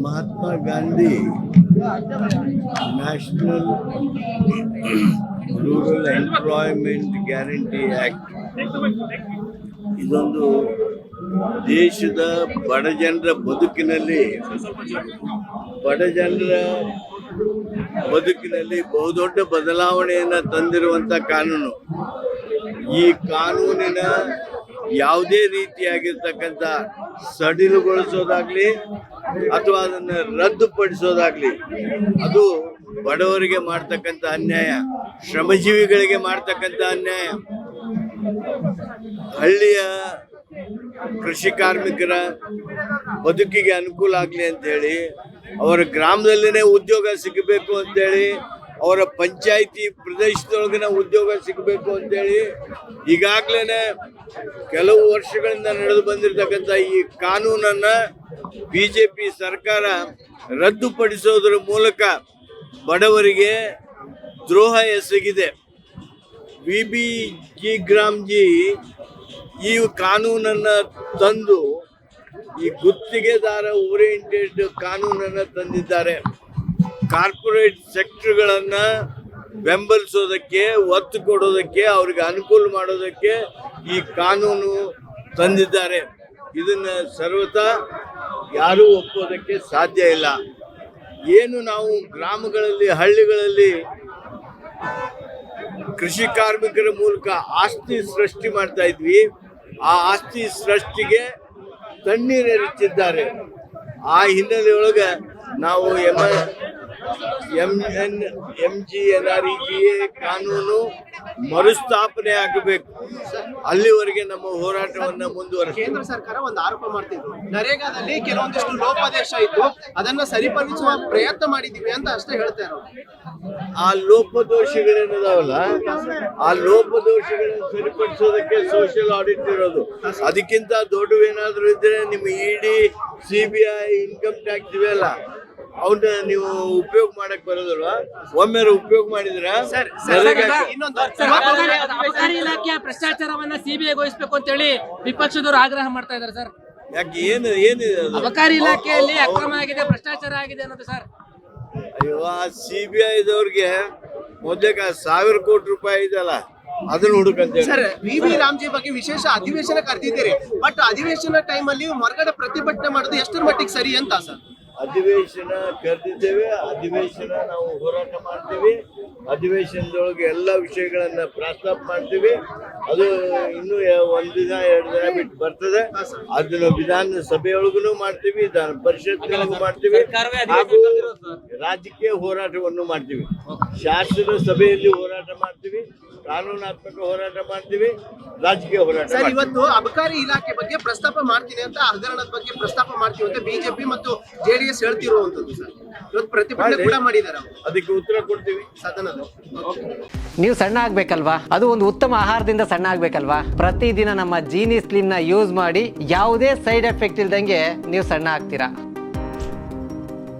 Mahatma Gandhi national rural employment guarantee act ಇದೊಂದು ದೇಶದ ಬಡಜನರ ಬದುಕಿನಲ್ಲಿ ಬಹುದೊಡ್ಡ ಬದಲಾವಣೆಯನ್ನು ತಂದಿರುವಂಥ ಕಾನೂನು. ಈ ಕಾನೂನಿನ ಯಾವುದೇ ರೀತಿಯಾಗಿರ್ತಕ್ಕಂಥ ಸಡಿಲುಗೊಳಿಸೋದಾಗ್ಲಿ ಅಥವಾ ಅದನ್ನು ರದ್ದುಪಡಿಸೋದಾಗ್ಲಿ ಅದು ಬಡವರಿಗೆ ಮಾಡ್ತಕ್ಕಂಥ ಅನ್ಯಾಯ, ಶ್ರಮಜೀವಿಗಳಿಗೆ ಮಾಡ್ತಕ್ಕಂಥ ಅನ್ಯಾಯ. ಹಳ್ಳಿಯ ಕೃಷಿ ಕಾರ್ಮಿಕರ ಬದುಕಿಗೆ ಅನುಕೂಲ ಆಗಲಿ ಅಂತೇಳಿ, ಅವರ ಗ್ರಾಮದಲ್ಲಿನೇ ಉದ್ಯೋಗ ಸಿಗಬೇಕು ಅಂತೇಳಿ, ಅವರ ಪಂಚಾಯಿತಿ ಪ್ರದೇಶದೊಳಗಿನ ಉದ್ಯೋಗ ಸಿಗಬೇಕು ಅಂತೇಳಿ ಈಗಾಗಲೇ ಕೆಲವು ವರ್ಷಗಳಿಂದ ನಡೆದು ಬಂದಿರತಕ್ಕಂಥ ಈ ಕಾನೂನನ್ನು BJP ಸರ್ಕಾರ ರದ್ದುಪಡಿಸೋದ್ರ ಮೂಲಕ ಬಡವರಿಗೆ ದ್ರೋಹ ಎಸಗಿದೆ. BBG ಗ್ರಾಮ್ಜಿ ಈ ಕಾನೂನನ್ನು ತಂದು ಈ ಗುತ್ತಿಗೆದಾರ ಓರಿಯೆಂಟೆಡ್ ಕಾನೂನನ್ನು ತಂದಿದ್ದಾರೆ. ಕಾರ್ಪೊರೇಟ್ ಸೆಕ್ಟರ್ಗಳನ್ನು ಬೆಂಬಲಿಸೋದಕ್ಕೆ, ಒತ್ತು ಕೊಡೋದಕ್ಕೆ, ಅವ್ರಿಗೆ ಅನುಕೂಲ ಮಾಡೋದಕ್ಕೆ ಈ ಕಾನೂನು ತಂದಿದ್ದಾರೆ. ಇದನ್ನು ಸರ್ವತಾ ಯಾರೂ ಒಪ್ಪೋದಕ್ಕೆ ಸಾಧ್ಯ ಇಲ್ಲ. ಏನು ನಾವು ಗ್ರಾಮಗಳಲ್ಲಿ, ಹಳ್ಳಿಗಳಲ್ಲಿ ಕೃಷಿ ಕಾರ್ಮಿಕರ ಮೂಲಕ ಆಸ್ತಿ ಸೃಷ್ಟಿ ಮಾಡ್ತಾ ಇದ್ವಿ, ಆ ಆಸ್ತಿ ಸೃಷ್ಟಿಗೆ ತಣ್ಣೀರು ಎರಚಿದ್ದಾರೆ. ಆ ಹಿನ್ನೆಲೆಯೊಳಗೆ ನಾವು MGNREGA ಕಾನೂನು ಮರುಸ್ಥಾಪನೆ ಆಗಬೇಕು. ಅಲ್ಲಿವರೆಗೆ ನಮ್ಮ ಹೋರಾಟವನ್ನು ಮುಂದುವರಿಸಿ. ಕೇಂದ್ರ ಸರ್ಕಾರ ಒಂದು ಆರೋಪ ಮಾಡ್ತಿದ್ರು, ನರೇಗಾದಲ್ಲಿ ಕೆಲವೊಂದಿಷ್ಟು ಲೋಪದೇಶ ಇತ್ತು, ಅದನ್ನ ಸರಿಪಡಿಸುವ ಪ್ರಯತ್ನ ಮಾಡಿದೀವಿ ಅಂತ ಅಷ್ಟೇ ಹೇಳ್ತಾರೆ. ಆ ಲೋಪದೋಷಗಳೇನಿದಾವಲ್ಲ, ಆ ಲೋಪದೋಷಗಳನ್ನು ಸರಿಪಡಿಸೋದಕ್ಕೆ ಸೋಷಿಯಲ್ ಆಡಿಟ್ ಇರೋದು. ಅದಕ್ಕಿಂತ ದೊಡ್ಡವೇನಾದ್ರೂ ಇದ್ರೆ ನಿಮ್ಮ ED, CBI, ಇನ್ಕಮ್ ಟ್ಯಾಕ್ಸ್ ಇವೆಲ್ಲ ಅವನ್ನ ನೀವು ಉಪಯೋಗ ಮಾಡಕ್ ಬರೋದಲ್ವಾ? ಒಮ್ಮೆ ಉಪಯೋಗ ಮಾಡಿದ್ರ ಅಬಕಾರಿ ಇಲಾಖೆಯ ಭ್ರಷ್ಟಾಚಾರವನ್ನ CBI ಗೋಯಿಸಬೇಕು ಅಂತ ಹೇಳಿ ವಿಪಕ್ಷದವರು ಆಗ್ರಹ ಮಾಡ್ತಾ ಇದ್ದಾರೆ ಸರ್. ಯಾಕೆ ಏನಿದೆ ಅಬಕಾರಿ ಇಲಾಖೆಯಲ್ಲಿ ಅಕ್ರಮ ಆಗಿದೆ, ಭ್ರಷ್ಟಾಚಾರ ಆಗಿದೆ ಅನ್ನೋದು ಸರ್. ಅಯ್ಯೋ, ಆ CBI ದವ್ರಿಗೆ ಮೊದಲೇ 1000 ಕೋಟಿ ರೂಪಾಯಿ ಇದೆಯಲ್ಲ, ಅದನ್ನ ಹುಡುಕಂತ ಸರ್. VV ರಾಮ್ಜಿ ಬಗ್ಗೆ ವಿಶೇಷ ಅಧಿವೇಶನ ಕರೆದಿದ್ದೀರಿ, ಬಟ್ ಅಧಿವೇಶನ ಟೈಮ್ ಅಲ್ಲಿ ಹೊರಗಡೆ ಪ್ರತಿಭಟನೆ ಮಾಡೋದು ಎಷ್ಟರ ಮಟ್ಟಿಗೆ ಸರಿ ಅಂತ ಸರ್? ಅಧಿವೇಶನ ಕರೆದಿದ್ದೇವೆ, ಅಧಿವೇಶನ ನಾವು ಹೋರಾಟ ಮಾಡ್ತೀವಿ, ಅಧಿವೇಶನದೊಳಗೆ ಎಲ್ಲ ವಿಷಯಗಳನ್ನ ಪ್ರಸ್ತಾಪ ಮಾಡ್ತೀವಿ. ಅದು ಇನ್ನೂ 1 ದಿನ 2 ದಿನ ಬಿಟ್ಟು ಬರ್ತದೆ. ಅದನ್ನು ವಿಧಾನಸಭೆಯೊಳಗೂ ಮಾಡ್ತೀವಿ, ವಿಧಾನ ಪರಿಷತ್ನೊಳಗೂ ಮಾಡ್ತೀವಿ, ಹಾಗೂ ರಾಜಕೀಯ ಹೋರಾಟವನ್ನು ಮಾಡ್ತೀವಿ. ಶಾಸನ ಸಭೆಯಲ್ಲಿ ಹೋರಾಟ ಮಾಡ್ತೀವಿ, ಕಾನೂನಾತ್ಮಕ ಹೋರಾಟ ಮಾಡ್ತೀವಿ, ರಾಜಕೀಯ ಹೋರಾಟ. ಸರ್, ಇವತ್ತು ಅಬಕಾರಿ ಇಲಾಖೆ ಬಗ್ಗೆ ಪ್ರಸ್ತಾಪ ಮಾಡ್ತೀನಿ ಅಂತ, ಹಗರಣದ ಬಗ್ಗೆ ಪ್ರಸ್ತಾಪ ಮಾಡ್ತೀವಿ ಅಂತ BJP ಮತ್ತು JDS ಹೇಳ್ತಿರುವಂತದ್ದು ಸರ್. ಇವತ್ತು ಪ್ರತಿಭಟನೆ ಕೂಡ ಮಾಡಿದ್ದಾರೆ, ಅದಕ್ಕೆ ಉತ್ತರ ಕೊಡ್ತೀವಿ ಸದನದ. ನೀವು ಸಣ್ಣ ಆಗ್ಬೇಕಲ್ವಾ? ಅದು ಒಂದು ಉತ್ತಮ ಆಹಾರದಿಂದ ಸಣ್ಣ ಆಗ್ಬೇಕಲ್ವಾ? ಪ್ರತಿದಿನ ನಮ್ಮ ಜೀನಿ ಸ್ಲಿಮ್ ನ ಯೂಸ್ ಮಾಡಿ ಯಾವುದೇ ಸೈಡ್ ಎಫೆಕ್ಟ್ ಇಲ್ದಂಗೆ ನೀವು ಸಣ್ಣ ಆಗ್ತೀರಾ.